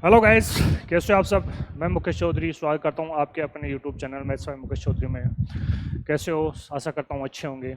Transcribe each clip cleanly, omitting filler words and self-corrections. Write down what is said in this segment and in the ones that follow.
Hello guys, कैसे हो आप सब। मैं मुकेश चौधरी स्वागत करता हूं आपके अपने यूट्यूब चैनल में मुकेश चौधरी में। कैसे हो, आशा करता हूं अच्छे होंगे।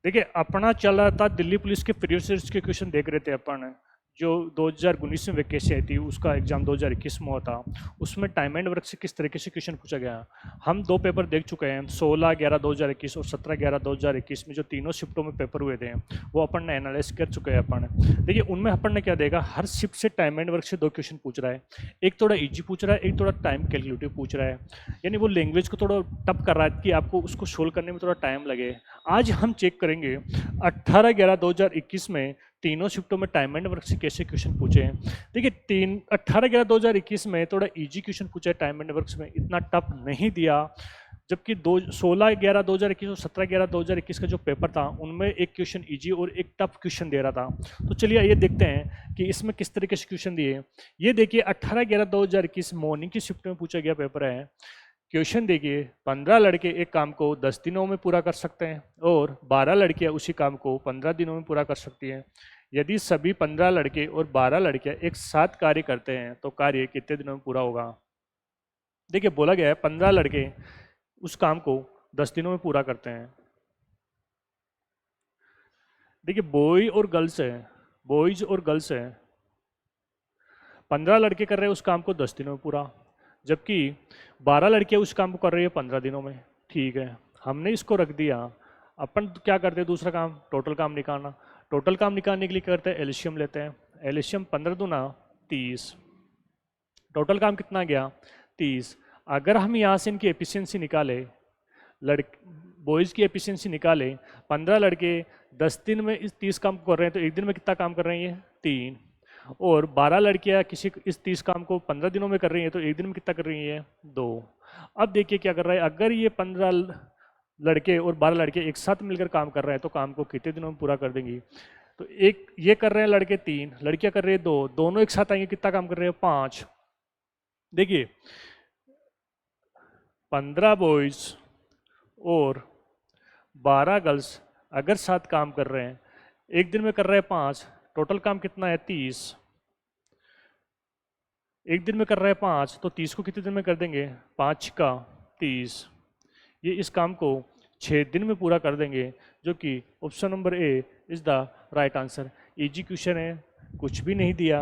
देखिए, अपना चल रहा था दिल्ली पुलिस के प्रीवियस ईयर्स के क्वेश्चन देख रहे थे अपन। जो 2019 में वैकेंसी आई थी उसका एग्जाम 2021 में हुआ था। उसमें टाइम एंड वर्क से किस तरीके से क्वेश्चन पूछा गया। हम दो पेपर देख चुके हैं, 16/11/2021 और 17/11/2021 में जो तीनों शिफ्टों में पेपर हुए थे वो अपन ने एनालाइज कर चुके हैं अपन। देखिए, उनमें अपन ने क्या देखा, हर शिफ्ट से टाइम एंड वर्क से दो क्वेश्चन पूछ रहा है। एक थोड़ा इजी पूछ रहा है, एक थोड़ा टाइम कैलकुलेटिव पूछ रहा है। यानी वो लैंग्वेज को थोड़ा टफ कर रहा है कि आपको उसको सोल्व करने में थोड़ा टाइम लगे। आज हम चेक करेंगे 18/11/2021 में तीनों शिफ्टों में टाइम एंड वर्क से कैसे क्वेश्चन पूछे हैं। देखिए, 18/11/2021 में थोड़ा इजी क्वेश्चन पूछा है, टाइम एंड वर्क में इतना टफ नहीं दिया। जबकि 16/11/2021 और 17/11/2021 का जो पेपर था उनमें एक क्वेश्चन इजी और एक टफ क्वेश्चन दे रहा था। तो चलिए ये देखते हैं कि इसमें किस तरीके से क्वेश्चन दिए। ये देखिए, 18/11/2021 मॉर्निंग की शिफ्ट में पूछा गया पेपर है। क्वेश्चन देखिए, 15 लड़के एक काम को 10 दिनों में पूरा कर सकते हैं और 12 लड़कियां उसी काम को 15 दिनों में पूरा कर सकती हैं। यदि सभी 15 लड़के और 12 लड़कियां एक साथ कार्य करते हैं तो कार्य कितने दिनों में पूरा होगा। देखिए, बोला गया है 15 लड़के उस काम को 10 दिनों में पूरा करते हैं। देखिए, बॉयज और गर्ल्स है। 15 लड़के कर रहे हैं उस काम को 10 दिनों में पूरा, जबकि 12 लड़कियां उस काम को कर रही है 15 दिनों में। ठीक है, हमने इसको रख दिया। अपन क्या करते हैं, दूसरा काम टोटल काम निकालना। टोटल काम निकालने के लिए करते हैं एलसीएम लेते हैं। एलसीएम 15 दूना 30। टोटल काम कितना गया 30। अगर हम यहाँ से इनकी एफिशिएंसी निकाले, बॉयज़ की एफिशिएंसी निकाले, 15 लड़के 10 दिन में इस 30 काम कर रहे हैं तो एक दिन में कितना काम कर रही हैं 3। और 12 लड़कियां किसी इस 30 काम को 15 दिनों में कर रही हैं तो एक दिन में कितना कर रही हैं 2। अब देखिए क्या कर रहा है, अगर ये 15 लड़के और 12 लड़के एक साथ मिलकर काम कर रहे हैं तो काम को कितने दिनों में पूरा कर देंगी। तो एक ये कर रहे हैं लड़के 3, लड़कियां कर रही है 2, दोनों एक साथ आएंगे कितना काम कर रहे हैं 5। देखिए, 15 बॉयज और 12 गर्ल्स अगर साथ काम कर रहे हैं, एक दिन में कर रहे हैं 5, टोटल काम कितना है 30। एक दिन में कर रहे हैं 5 तो 30 को कितने दिन में कर देंगे 5 का 30। ये इस काम को 6 दिन में पूरा कर देंगे, जो कि option number A is the right answer. Easy question है, कुछ भी नहीं दिया।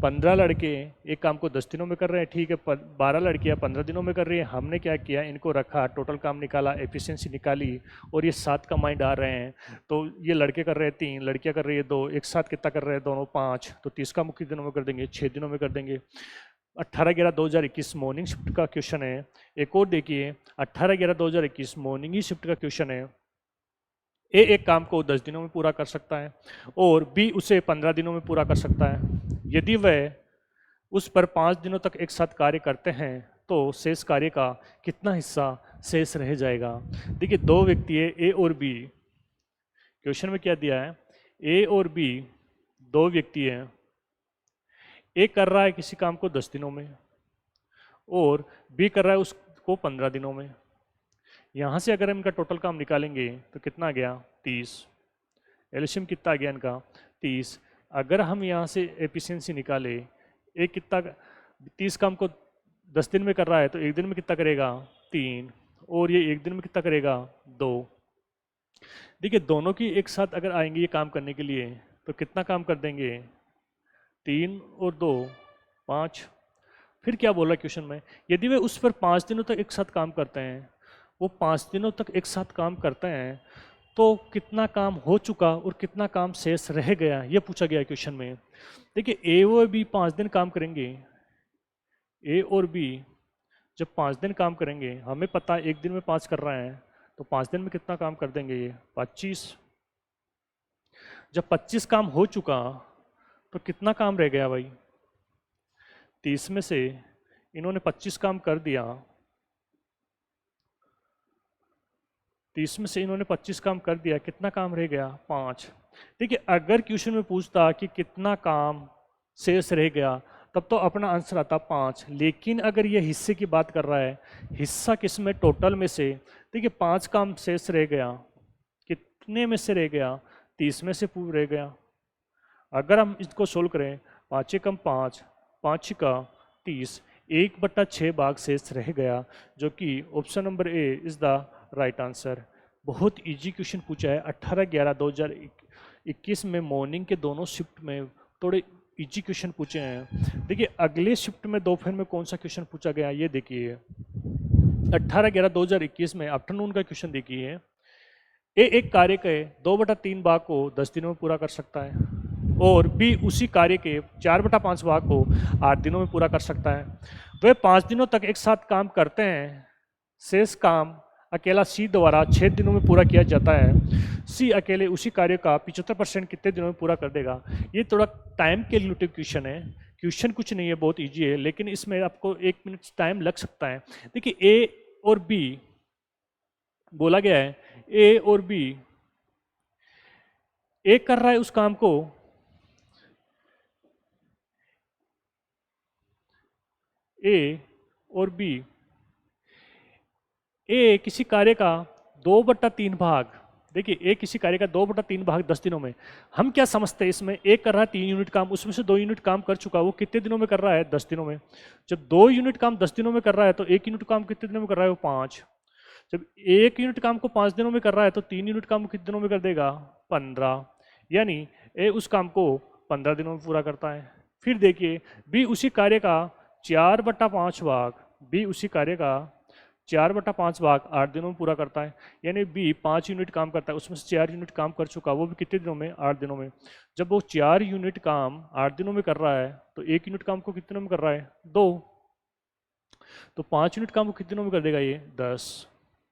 15 लड़के एक काम को 10 दिनों में कर रहे हैं, ठीक है। 12 लड़कियां 15 दिनों में कर रही है। हमने क्या किया, इनको रखा, टोटल काम निकाला, एफिशिएंसी निकाली और ये 7 कमांड आ रहे हैं। तो ये लड़के कर रहे हैं 3, लड़कियां कर रही है 2, एक साथ कितना कर रहे हैं दोनों 5। तो 30 काम कितने दिनों में कर देंगे 6 दिनों में कर देंगे। 18/11/2021 मॉर्निंग शिफ्ट का क्वेश्चन है। एक और देखिए, 18/11/2021 मॉर्निंग ही शिफ्ट का क्वेश्चन है। ए एक काम को 10 दिनों में पूरा कर सकता है और बी उसे 15 दिनों में पूरा कर सकता है। यदि वह उस पर 5 दिनों तक एक साथ कार्य करते हैं तो शेष कार्य का कितना हिस्सा शेष रह जाएगा। देखिए, दो व्यक्ति है ए और बी। क्वेश्चन में क्या दिया है, ए और बी दो व्यक्ति हैं। ए कर रहा है किसी काम को 10 दिनों में और बी कर रहा है उसको 15 दिनों में। यहाँ से अगर हम इनका टोटल काम निकालेंगे तो कितना आ गया 30। एलसीएम कितना आ गया इनका 30। अगर हम यहाँ से एफिशिएंसी निकाले, एक कितना 30 काम को 10 दिन में कर रहा है तो एक दिन में कितना करेगा 3, और ये एक दिन में कितना करेगा 2। देखिए, दोनों की एक साथ अगर आएंगे ये काम करने के लिए तो कितना काम कर देंगे 3 और 2 5। फिर क्या बोला क्वेश्चन में, यदि वे उस पर 5 दिनों तक एक साथ काम करते हैं, वो 5 दिनों तक एक साथ काम करते हैं तो कितना काम हो चुका और कितना काम शेष रह गया, ये पूछा गया क्वेश्चन में। देखिए, ए और बी 5 दिन काम करेंगे। ए और बी जब 5 दिन काम करेंगे, हमें पता है एक दिन में 5 कर रहे हैं तो 5 दिन में कितना काम कर देंगे ये 25। जब 25 काम हो चुका तो कितना काम रह गया भाई 30 में से इन्होंने 25 काम कर दिया, 30 में से इन्होंने 25 काम कर दिया, कितना काम रह गया 5। देखिए, अगर क्वेश्चन में पूछता कि कितना काम शेष रह गया तब तो अपना आंसर आता 5। लेकिन अगर ये हिस्से की बात कर रहा है, हिस्सा किस में टोटल में से, देखिए 5 काम शेष रह गया, कितने में से रह गया 30 में से पूरा रह गया। अगर हम इसको सोल्व करें, 5 कम 5 5 का 30, 1/6 भाग शेष रह गया, जो कि option number A is the right answer. बहुत इजी क्वेश्चन पूछा है 18/11/2021 में मॉर्निंग के दोनों शिफ्ट में थोड़े इजी क्वेश्चन पूछे हैं। देखिए अगले शिफ्ट में दोपहर में कौन सा क्वेश्चन पूछा गया ये देखिए, 18/11/2021 में आफ्टरनून का क्वेश्चन देखिए। ए एक कार्य के 2/3 भाग को 10 दिनों में पूरा कर सकता है, और बी उसी कार्य के 4/5 भाग को 8 दिनों में पूरा कर सकता है। वे 5 दिनों तक एक साथ काम करते हैं। शेष काम अकेला सी द्वारा 6 दिनों में पूरा किया जाता है। सी अकेले उसी कार्य का 75% कितने दिनों में पूरा कर देगा। ये थोड़ा टाइम कैलकुलेटिव क्वेश्चन है, क्वेश्चन कुछ नहीं है, बहुत ईजी है, लेकिन इसमें आपको 1 मिनट टाइम लग सकता है। देखिए ए और बी बोला गया है, ए और बी, ए कर रहा है उस काम को, ए और बी, ए किसी कार्य का 2/3 भाग, देखिए ए किसी कार्य का 2/3 भाग 10 दिनों में। हम क्या समझते हैं इसमें, एक कर रहा है 3 यूनिट काम, उसमें से 2 यूनिट काम कर चुका, वो कितने दिनों में कर रहा है 10 दिनों में। जब 2 यूनिट काम 10 दिनों में कर रहा है तो 1 यूनिट काम कितने दिनों में कर रहा है, वो 5। जब 1 यूनिट काम को 5 दिनों में कर रहा है तो 3 यूनिट काम को कितने दिनों में कर देगा, 15। यानी ए उस काम को 15 दिनों में पूरा करता है। फिर देखिए बी उसी कार्य का 4/5 भाग, बी उसी कार्य का 4/5 भाग 8 दिनों में पूरा करता है। यानी बी 5 यूनिट काम करता है, उसमें से 4 यूनिट काम कर चुका, वो भी कितने दिनों में, 8 दिनों में। जब वो 4 यूनिट काम 8 दिनों में कर रहा है तो 1 यूनिट काम को कितने दिनों में कर रहा है, 2। तो 5 यूनिट काम को कितने दिनों में कर देगा ये, 10।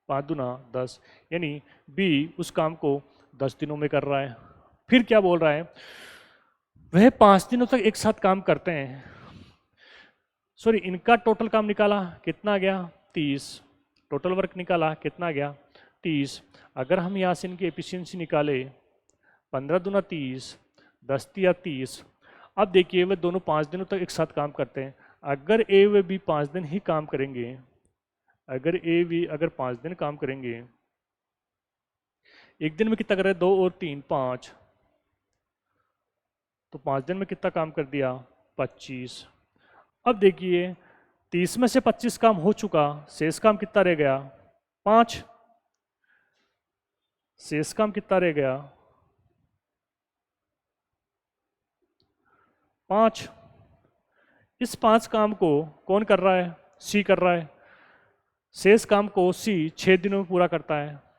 5 दूना 10, यानी बी उस काम को 10 दिनों में कर रहा है। फिर क्या बोल रहा है, वह 5 दिनों तक एक साथ काम करते हैं। सॉरी, इनका टोटल काम निकाला कितना आ गया, 30। टोटल वर्क निकाला कितना आ गया, 30। अगर हम यहाँ से इनकी एफिशिएंसी निकाले, 15 दूना 30, 10 तिया 30। अब देखिए वे दोनों 5 दिनों तक एक साथ काम करते हैं। अगर ए व बी 5 दिन ही काम करेंगे, अगर ए बी अगर 5 दिन काम करेंगे, एक दिन में कितना कर रहे हैं, 2 और 3 5, तो 5 दिन में कितना काम कर दिया, 25। अब देखिए 30 में से 25 काम हो चुका, शेष काम कितना रह गया, 5। शेष काम कितना रह गया, 5। इस 5 काम को कौन कर रहा है, सी कर रहा है। शेष काम को सी 6 दिनों में पूरा करता है।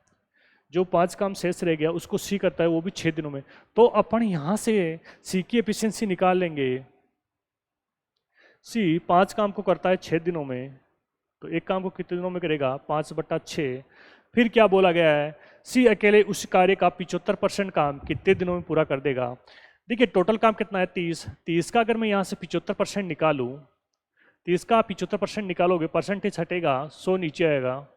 जो 5 काम शेष रह गया उसको सी करता है, वो भी 6 दिनों में। तो अपन यहां से सी की एफिशिएंसी निकाल लेंगे। सी 5 काम को करता है 6 दिनों में, तो एक काम को कितने दिनों में करेगा, 5/6। फिर क्या बोला गया है, सी अकेले उस कार्य का 75% काम कितने दिनों में पूरा कर देगा। देखिए टोटल काम कितना है, 30। 30 का अगर मैं यहाँ से 75% निकालूँ, 30 का 75% निकालोगे, परसेंटेज हटेगा, 100 नीचे आएगा,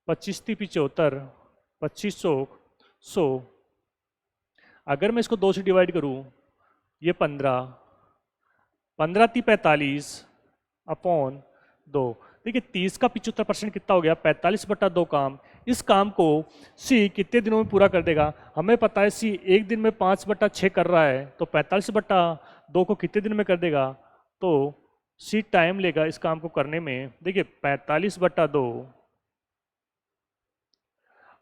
25 × 75, 2500, 100। अगर मैं इसको 2 से डिवाइड करूँ, ये 15, 15 × 45 अपॉन 2। देखिए 30 का 75% कितना हो गया, 45/2 काम। इस काम को सी कितने दिनों में पूरा कर देगा, हमें पता है सी एक दिन में 5/6 कर रहा है, तो 45/2 को कितने दिन में कर देगा, तो सी टाइम लेगा इस काम को करने में। देखिए 45/2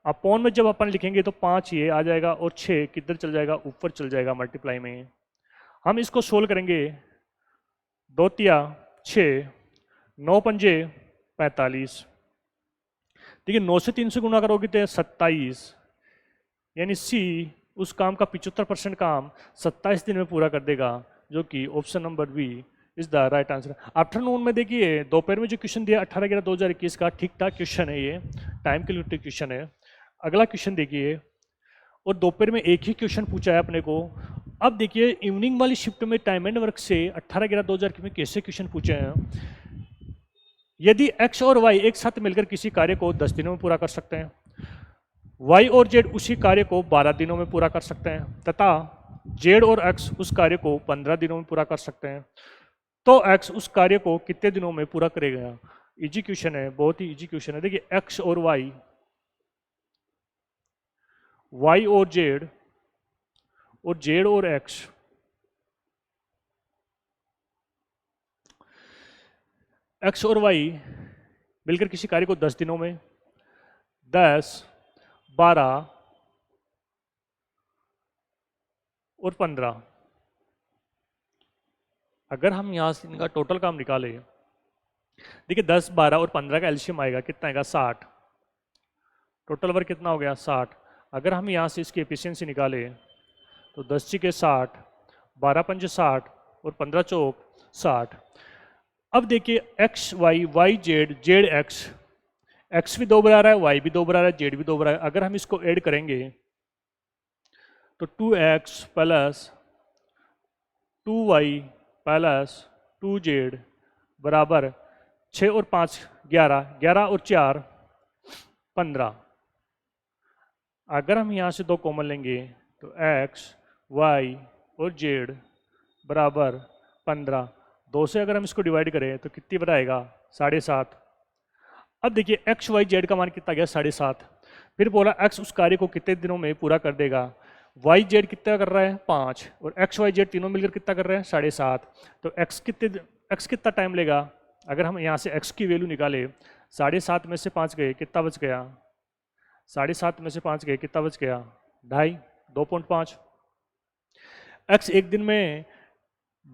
अपॉन में जब अपन लिखेंगे तो 5 ये आ जाएगा, और 6 किधर चल जाएगा, ऊपर चल जाएगा मल्टीप्लाई में। हम इसको सोल्व करेंगे, 2 तिया 6, 9 पंजे 45। देखिए 9 से 3 से गुणा करोगे तो 27, यानी सी उस काम का 75% काम 27 दिन में पूरा कर देगा, जो कि option number B is the right answer. Afternoon में देखिए दोपहर में जो क्वेश्चन दिया 18/11/2021 का ठीक ठाक क्वेश्चन है, ये टाइम कैलकुलेटिव क्वेश्चन है। अगला क्वेश्चन देखिए, और दोपहर में एक ही क्वेश्चन पूछा है अपने को। अब देखिए इवनिंग वाली शिफ्ट में टाइम एंड वर्क से 18/11/2021 में कैसे क्वेश्चन पूछे हैं। यदि x और y एक साथ मिलकर किसी कार्य को 10 दिनों में पूरा कर सकते हैं, y और z उसी कार्य को 12 दिनों में पूरा कर सकते हैं, तथा z और x उस कार्य को 15 दिनों में पूरा कर सकते हैं, तो x उस कार्य को कितने दिनों में पूरा करेगा। इजी क्वेश्चन है, बहुत ही इजी क्वेश्चन है। देखिए x और y, y और z, और z और x, एक्स और वाई मिलकर किसी कार्य को 10 दिनों में 10, 12 और 15, अगर हम यहाँ से इनका टोटल काम निकालें, देखिए 10, 12 और 15 का एलसीएम आएगा, कितना आएगा 60, टोटल वर्क कितना हो गया 60। अगर हम यहाँ से इसकी एफिशिएंसी निकालें तो 10 × 60, 12 × 5 60 और 15 चौक 60। अब देखिए X Y, Y Z, Z X, X भी 2 बार आ रहा है, वाई भी 2 बार आ रहा है, जेड भी 2 बार आ रहा है। अगर हम इसको ऐड करेंगे तो 2x plus 2y plus 2z बराबर 6 और 5 11, 11 और 4 15। अगर हम यहाँ से 2 कॉमन लेंगे तो x, y और z बराबर 15। 2 से अगर हम इसको डिवाइड करें तो कितनी बनाएगा 7.5। अब देखिए एक्स वाई जेड का मान कितना गया 7.5। फिर बोला एक्स उस कार्य को कितने दिनों में पूरा कर देगा, वाई जेड कितना कर रहा है 5 और एक्स वाई जेड तीनों मिलकर कितना कर रहे हैं 7.5। तो एक्स कितना टाइम लेगा, अगर हम यहाँ से एक्स की वैल्यू निकाले 7.5 में से 5 गए कितना बच गया, 7.5 में से 5 गए कितना बच गया 2.5, 2.5। एक्स एक दिन में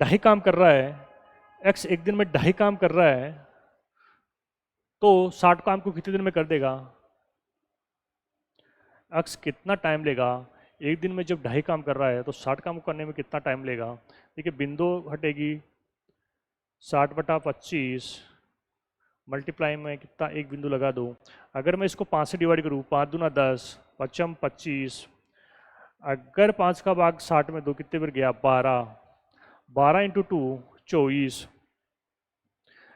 2.5 काम कर रहा है, एक्स एक दिन में 2.5 काम कर रहा है तो 60 काम को कितने दिन में कर देगा, एक्स कितना टाइम लेगा एक दिन में जब 2.5 काम कर रहा है तो 60 काम करने में कितना टाइम लेगा। देखिए बिंदु हटेगी 60/25 मल्टीप्लाई में कितना एक बिंदु लगा दो। अगर मैं इसको 5 से डिवाइड करूँ 5 दूना 10, 5 25, अगर 5 का भाग 60 में दो कितने पर गया 12, 12 × 2 24।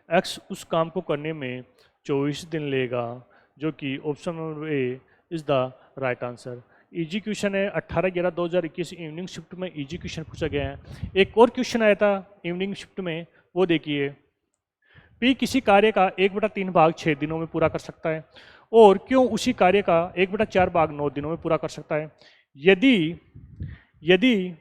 एक्स उस काम को करने में 24 दिन लेगा, जो कि option number A is the right answer. Easy question है 18/11/2021 इवनिंग शिफ्ट में इजी क्वेश्चन पूछा गया है। एक और क्वेश्चन आया था इवनिंग शिफ्ट में, वो देखिए पी किसी कार्य का 1/3 भाग 6 दिनों में पूरा कर सकता है और क्यों उसी कार्य का 1/4 भाग 9 दिनों में पूरा कर सकता है। यदि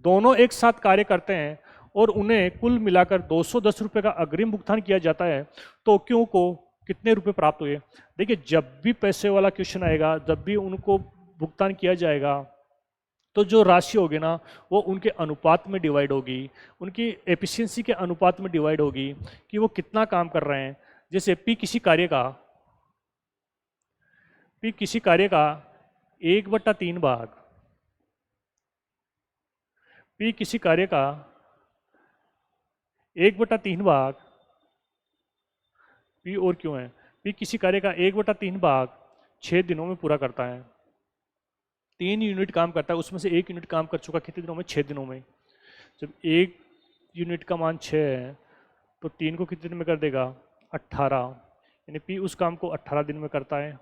दोनों एक साथ कार्य करते हैं और उन्हें कुल मिलाकर 210 रुपये का अग्रिम भुगतान किया जाता है तो क्यों को कितने रुपए प्राप्त हुए। देखिए जब भी पैसे वाला क्वेश्चन आएगा, जब भी उनको भुगतान किया जाएगा तो जो राशि होगी ना वो उनके अनुपात में डिवाइड होगी, उनकी एफिशिएंसी के अनुपात में डिवाइड होगी कि वो कितना काम कर रहे हैं। जैसे पी किसी कार्य का 1/3 भाग, पी किसी कार्य का 1/3 भाग, पी और क्यों है, पी किसी कार्य का 1/3 भाग 6 दिनों में पूरा करता है। 3 यूनिट काम करता है, उसमें से 1 यूनिट काम कर चुका कितने दिनों में 6 दिनों में। जब 1 यूनिट का मान 6 है तो 3 को कितने दिन में कर देगा 18, यानी पी उस काम को 18 दिन में करता है।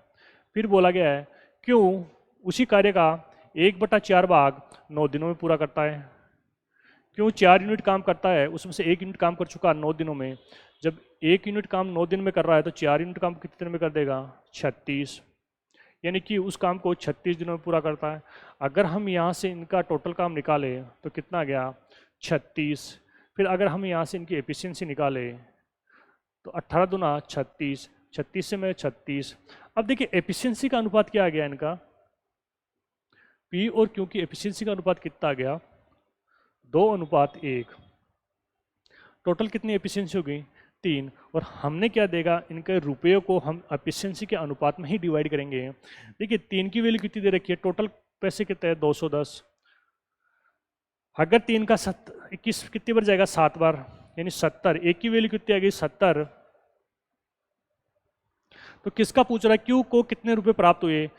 फिर बोला गया है क्यों उसी कार्य का 1/4 भाग 9 दिनों में पूरा करता है। क्यों 4 यूनिट काम करता है, उसमें से 1 यूनिट काम कर चुका 9 दिनों में। जब 1 यूनिट काम 9 दिन में कर रहा है तो 4 यूनिट काम कितने दिन में कर देगा 36, यानी कि उस काम को 36 दिनों में पूरा करता है। अगर हम यहाँ से इनका टोटल काम निकालें तो कितना गया 36। फिर अगर हम यहाँ से इनकी एफिशिएंसी निकालें तो 18 दूना 36, 36 से मैं 36। अब देखिए एफिशिएंसी का अनुपात क्या आ गया इनका, पी और क्यू की एफिशिएंसी का अनुपात कितना आ गया 2:1। टोटल कितनी एफिशिएंसी हो गई 3। और हमने क्या देगा इनके रुपये को हम एफिशिएंसी के अनुपात में ही डिवाइड करेंगे। देखिए 3 की वैल्यू कितनी दे रखी है, टोटल पैसे कितने हैं 210। अगर 3 का 21 कितनी बार जाएगा 7 बार, यानी 70। एक की वैल्यू कितनी आ गई 70। तो किसका पूछ रहा है क्यू को कितने रुपए प्राप्त हुए,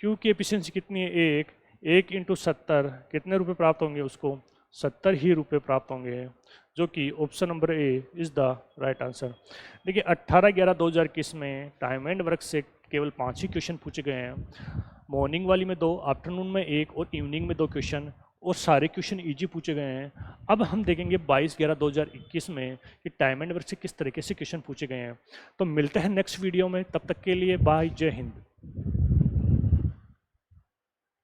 क्यू की एफिशिएंसी कितनी है 1 × 70 कितने रुपए प्राप्त होंगे उसको 70 ही रुपए प्राप्त होंगे, जो कि option number A is the right answer. देखिए 18/11/2021 में टाइम एंड वर्क से केवल 5 ही क्वेश्चन पूछे गए हैं। मॉर्निंग वाली में 2, आफ्टरनून में 1 और इवनिंग में 2 क्वेश्चन, और सारे क्वेश्चन इजी पूछे गए हैं। अब हम देखेंगे 22/11/2021 में कि टाइम एंड वर्क से किस तरीके से क्वेश्चन पूछे गए हैं। तो मिलते हैं नेक्स्ट वीडियो में, तब तक के लिए बाय, जय हिंद।